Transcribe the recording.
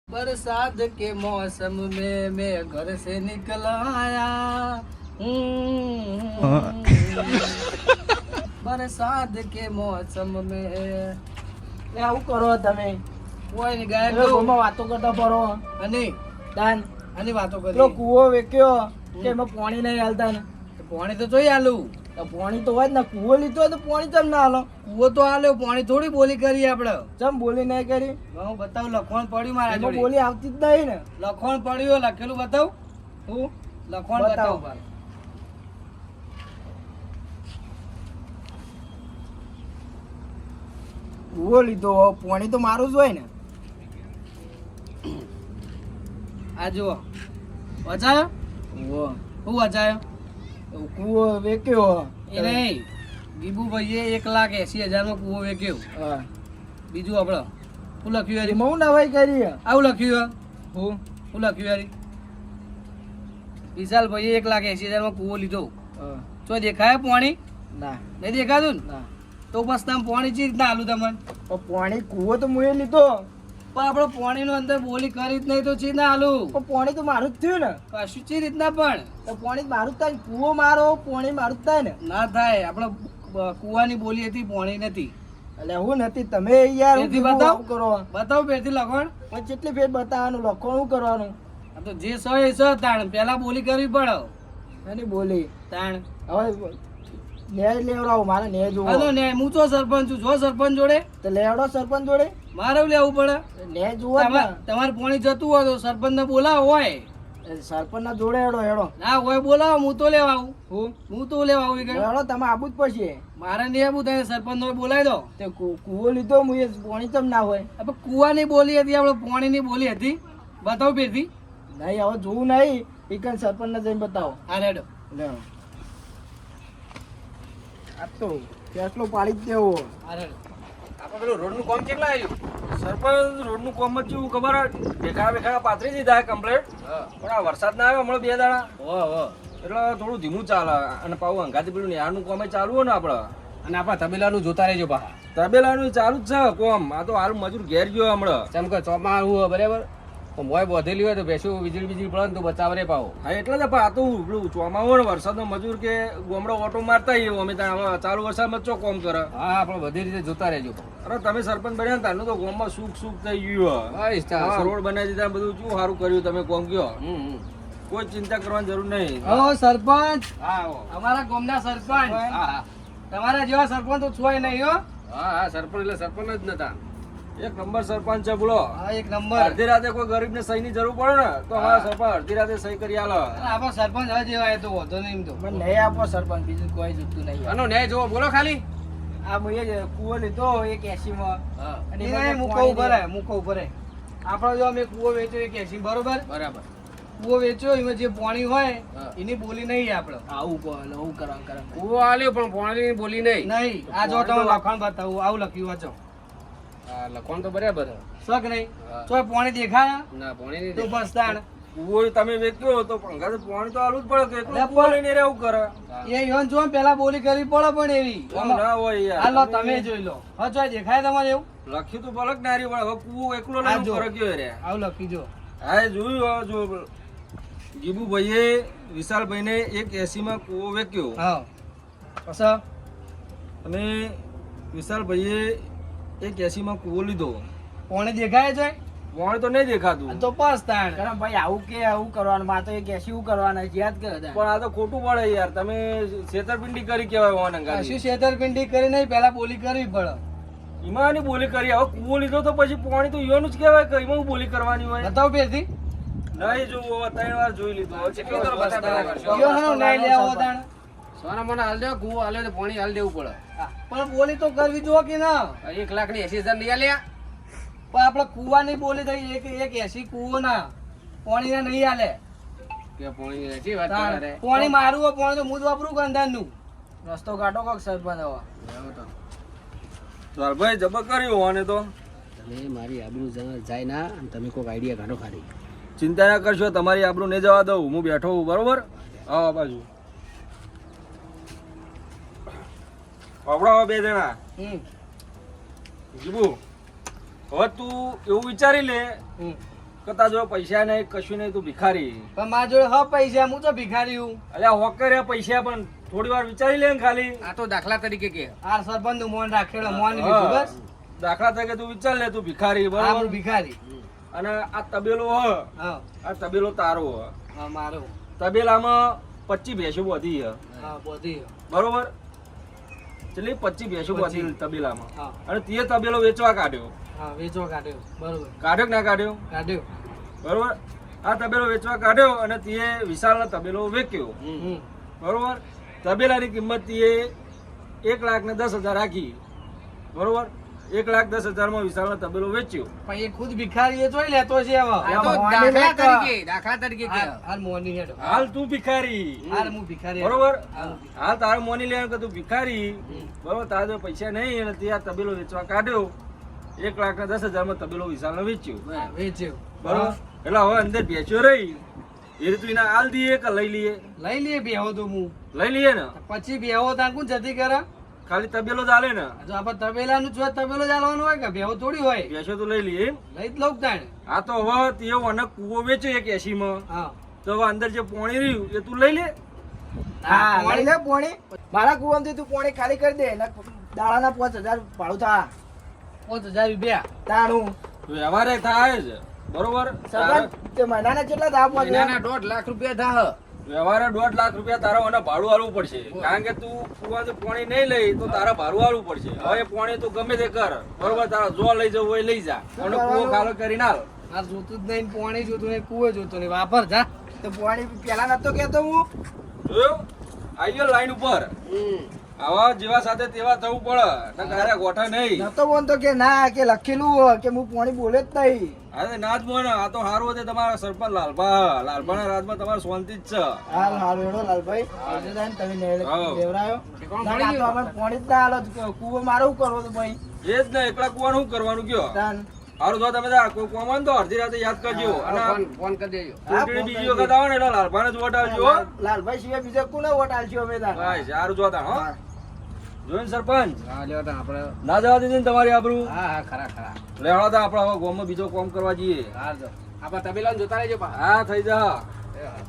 बरसात के मौसम में मैं घर से निकल आया बरसात के मौसम में આવું કરો તમે કોઈ ને ગાયબ પેલો ઘરમાં વાતો કરતા ફરો અને દાન આની વાતો પેલો કરી કૂવો વેક્યો કે એમાં પાણી નહીં હાલતા ને પાણી તો જોઈ આલું તો પાણી તો હોય જ ને કૂવો લીધો હોય તો પાણી ચમ ના હાલો કૂવો તો આલ્યો પાણી થોડી બોલી કરી આપણે ચમ બોલી નહીં કરી હું બતાવું લખણ પડ્યું મારા એમાં જોડે બોલી આવતી જ નહીં ને લખણ પડ્યું લખેલું બતાવ હું લખણ બતાવો. બતાવ કૂવો લીધો હોય, પાણી તો મારું જ હોય ને આ જુઓ વચાયો કૂવો શું વચાયો કૂવો વેક્યો એ નહીં ગીબુભાઈએ 1,80,000 માં કૂવો વેચ્યો હા બીજું આપણે શું લખ્યું યાર એમાં હું નવાઈ કરી આવું લખ્યું હું શું લખ્યું યાર વિશાલભાઈએ 1,80,000 માં કૂવો લીધો હા. તો દેખાય પાણી ના નહીં દેખાતું ને ના તો બસ તમે પાણી ચી રીતના આલું તમને પણ પાણી કૂવો તો મુએ લીધો પણ આપણે પાણીનો અંદર બોલી કરી જ નહીં તો ચી ના આલું પણ પાણી તો મારું જ થયું ને કશું ચી રીતના પણ તો પાણી મારું જ થાય ને કૂવો મારો પાણી મારું જ થાય ને ના થાય આપણે કૂવાની બોલી હતી પાણી નથી એટલે હું નથી તમે યાર હું ફેરથી કીધું બતાવો. આવું કરો બતાવો પેરથી લખણ પણ કેટલી ફેર બતાવવાનું લખવાનું શું કરવાનું આ તો જે સો એ સો તાણ પેલા બોલી કરવી પડે એની બોલી તાણ હવે ન્યાય લેવડાવો મારે ન્યાય જોવો હાલો ને હું તો સરપંચ છું જો સરપંચ જોડે તો લેવડો સરપંચ જોડે મારે લેવું પડે ન્યાય જોવો જ ને. તમારે પાણી જતું હોય તો સરપંચ ને બોલાવો હોય સરપંચ ના જોડે હેડો હેડો ના હોય બોલાવો હું તો લેવા આવું હું હું તો લેવા આવું ઈ હેડો તમે આવું જ પડશે મારે નહીં આવું તમે સરપંચ નો બોલાવી દો તે કૂવો લીધો હું એ પાણી ચમ ના હોય આપણે કુવાની બોલી હતી આપણે પાણીની બોલી હતી બતાવો પેરથી નહીં હવે જોવું નહીં ઈકન સરપંચ ને જઈને બતાવો હા રેડો લેવો આ તો ફેસલો પાડી જ દેવો હા રેડો આપણે પેલું રોડનું કામ કેટલા આવ્યું સરપંચ રોડનું કામ જ કેવું ખબર ભેખા ભેખા પાથરી દીધા કમ્પ્લેટ પણ આ વરસાદ ના આવ્યો હમણાં 2 દાડા એટલે થોડું ધીમું ચાલે અને પાછું અંગાથી પેલું નેહાનું કામ ચાલુ હોય ને આપણે અને આપણા તબેલાનું જોતા રહેજો પાછા તબેલાનું ચાલુ જ છે કોમ આ તો હાલ મજૂર ઘેર ગયો હમણાં જેમ કે ચોમા આવું બરાબર મોય બોધેલી હોય તો બેસું વીજળી પડે ને તો બચાવ રે પાવો હા એટલે જ આ તો પેલું ચોમા હોય ને વરસાદનો મજૂર કે ગોમડો ઓટો મારતા આવીએ અમે ત્યાં હવે ચાલુ વરસાદમાં ચો કોમ કરે હા આપણે બધી રીતે જોતા રહેજો અરે તમે સરપંચ બન્યા ને તારનું તો ગામમાં સુખ થઈ ગયું હા, રોડ બનાવી દીધા બધું શું સારું કર્યું તમે કોમ કયો કોઈ ચિંતા કરવાની જરૂર નહીં હો સરપંચ હા અમારા ગામના સરપંચ હા તમારા જેવા સરપંચ તો છોય નહીં હો હા સરપંચ એટલે સરપંચ જ નતા એક નંબર સરપંચ છે બોલો હા એક નંબર અડધી રાતે કોઈ ગરીબ ને સહી ની જરૂર પડે ને તો અમારા સરપંચ અડધી રાતે સહી કરી આલો આપણો સરપંચ હવે જેવા એ તો વધો નહીં તો મને નહીં આપો સરપંચ બીજું કોઈ જોતું નહીં આનો ન્યાય જોવો બોલો ખાલી આ મુએ જે કૂવો લીધો 180 માં અને નહીં, એમાં મૂકો પાણી ઉપર મૂકો ઉપર આપણો જો અમે કૂવો વેચ્યો 180 બરોબર બરાબર કૂવો વેચ્યો એમાં જે પાણી હોય હા. એની બોલી નહીં આપણે આવું બોલ આવું કરવા કરે કૂવો આલ્યો પણ પાણી બોલી નહીં નહીં આ જો તમે લખાણ બતાવું આવું લખ્યું વાંચો હા લખવાનું તો બરાબર શક નહીં હા. તો પાણી દેખાયા ના પાણી નહીં તો બસ તાણ કૂવો તમે વેચ્યો તો પંખા પાણી તો આલું જ પડે કે એટલું એટલે કૂવો લઈને રહેવું કરે એ યોન જો પેલા બોલી કરવી પડે પણ એવી એમ ના હોય યાર હાલો તમે જોઈ લો હા જો દેખાય તમારે એવું લખ્યું તો પલક ના રહ્યું પણ હવે કૂવો એકલો આ લઈને જો. ફરક ગયો રે આવું લખી જો હા એ જોયું હવે જો ગીબુભાઈએ વિશાલભાઈને 180 માં કૂવો વેચ્યો હા પછી અને વિશાલભાઈએ 180 માં કૂવો લીધો પાણી દેખાય છે પાણી તો નહીં દેખાતું તો બસ તાણ કરે ભાઈ આવું કે આવું કરવાનું માં તો 180 શું કરવાના છે યાદ કરે પણ આ તો ખોટું પડે યાર તમે છેતરપિંડી કરી કેવાય વાન કશું અંગાથી છેતરપિંડી કરી નહીં પેલા બોલી કરવી પડે ઈમાની બોલી કરી હવે કૂવો લીધો તો પછી પાણી તો ઈવાનું જ કહેવાય કે ઈમાં બોલી કરવાની હોય બતાવો પેરથી નહીં જોવું હવે 3 વાર જોઈ લીધું હવે કેટલી વાર બસ બતાવ્યા તાણ. કરશો? કયો હાનો નહીં લેવો તાણ સોના મને હાલ દેવો કૂવો હાલ્યો તો પાણી હાલ દેવું પડે પણ બોલી તો કરવી જો કે ના 1,80,000 નહીં આલ્યા પણ આપણે કૂવાની બોલી થઈ એક 80 કૂવો ના પાણી ના નહીં હાલે કે પાણી નથી વાત તાણ. કરે પાણી મારું હોય પાણી તો હું જ વાપરું કંધાન નું રસ્તો કાઢો કોક સરપંચ હવે ચાલ ભાઈ જબર કર્યું અને તો તમે મારી આબરૂ જાય ના અને તમે કોઈક આઈડિયા કાઢો ખાલી ચિંતા ના કરશો તમારી આબરૂ નહીં જવા દઉં હું બેઠો હું બરોબર આવો આ બાજુ આપડા 2 જણા જીબુ હવે તું એવું વિચારી લે કે કે તારા જોડે પૈસા નહીં કશું નહીં તું ભિખારી પણ મારા જોડે હ પૈસા હું તો ભિખારી હું અલ્યા હોકરે પૈસા પણ થોડી વાર વિચારી લે ને ખાલી આ તો દાખલા તરીકે કે આ સરપંચ નું મોન રાખેલો મોન હા. લીધું બસ દાખલા તરીકે તું વિચાર લે તું ભિખારી હા હું બરોબર ભિખારી અને આ તબેલો હ હા આ તબેલો તારો હ હા મારો તબેલામાં 25 ભેંસો બધી હ હા બધી બરોબર ચલી 25 ભેંસો બધી તબેલામાં હા અને તે તબેલો વેચવા કાઢ્યો હા વેચવા કાઢ્યો બરોબર કાઢ્યો કે ના કાઢ્યો કાઢ્યો બરોબર આ તબેલો વેચવા કાઢ્યો અને તે વિશાલનો તબેલો વેચ્યો હમ બરોબર તબેલાની કિંમત તે 1,10,000 રાખી બરોબર 1,10,000 માં વિશાલનો તબેલો વેચ્યો પણ એ ખુદ ભિખારી એ જોઈ લેતો છે હવે આ તો મોની દાખલા તરીકે કે હાલ મોની હેડો હાલ તું ભિખારી હાલ હું ભિખારી બરોબર હાલ. હાલ તારે મોની લેવાનું કે તું ભિખારી બરોબર તારા જોડે પૈસા નહીં અને તે આ તબેલો વેચવા કાઢ્યો 1,10,000 માં તબેલો વિશાલનો વેચ્યો હા, વેચ્યો બરોબર એટલે હવે અંદર બેચ્યો રહી એ રીતે એના હાલ દઈએ કે લઈ લઈએ લઈ લઈએ બેહો તો હું લઈ લઈએ ને પછી બેહો તાર કોણ જતી કરે ખાલી તબેલો ચાલે ને જો આપણે તબેલાનું જો તબેલો ચાલવાનું હોય કે બેહો થોડી હોય બેસો તો લઈ લઈએ એમ લઈ જ લઉં તાણે આ તો હવે તે અને કૂવો વેચ્યો 81 માં હા તો હવે અંદર જે પોણી રહ્યું એ તું લઈ લે હા લઈ લે પોણી મારા કુવામાંથી તું પોણી ખાલી કરી દે ને દાડાના 5,000 ભાડું થા 5,000 રૂપિયા તાણું વ્યવહારે થાય જ બરોબર સરપંચ તે મહિનાના કેટલા થા પાંચ મહિનાના 1.5 લાખ રૂપિયા થાહ વ્યવહારે 1.5 લાખ રૂપિયા તારા અને ભાડું આલવું પડશે કારણ કે તું કૂવાથી પોણી નહીં લઈ તો તારા ભાડું આલવું પડશે હવે એ પોણી તું ગમે તે કર બરોબર તારા જો લઈ જવું હોય લઈ જા અને કૂવો ખાલો કરીને આલ આ જોતું જ નહીં પાણી જોતું નહીં કુવો જોતું નહીં વાપર જા તો પોણી પેલા નતો કેતો હું જોયું આઈ ગયો લાઈન ઉપર આવા જેવા સાથે તેવા થવું પડે તારે ગોઠા નહીં નતો બોલતો કે ના કે લખેલું હોય કે હું પોણી બોલે જ નહીં અરે ના જ બોને આ તો સારું હતું તમારા સરપંચ લાલભાના રાજમાં તમારે શાંતિ જ છે હાલ હાલ એડો લાલભાઈ આજે જાય ને તમે નેળ હા. દેવરાયો ના તો આપણે પોણી જ ના હાલો કુવો મારો શું કરવો તો ભાઈ એ જ ને એકલા કુવાનું શું કરવાનું કયો તાન સારું જો તમે કોઈ કોમન તો અડધી રાતે યાદ કરજો અને ફોન કરી દેજો ચૂંટણી બીજી વખત આવે ને એટલે લાલભાને જ વોટ આવજો હો. લાલભાઈ સિવાય બીજા કોને વોટ આલશો અમે તાન ભાઈ સારું જોતા હો હા. જોઈને સરપંચ હા લ્યો તા આપણે ના જવા દીધી ને તમારી આબરૂ હા હા ખરા ખરા લેવડા તા આપણે હવે ગામમાં બીજો કોમ કરવા જઈએ હા જો આપણે તબેલાને જોતા રહેજો પા હા થઈ જા એ હા.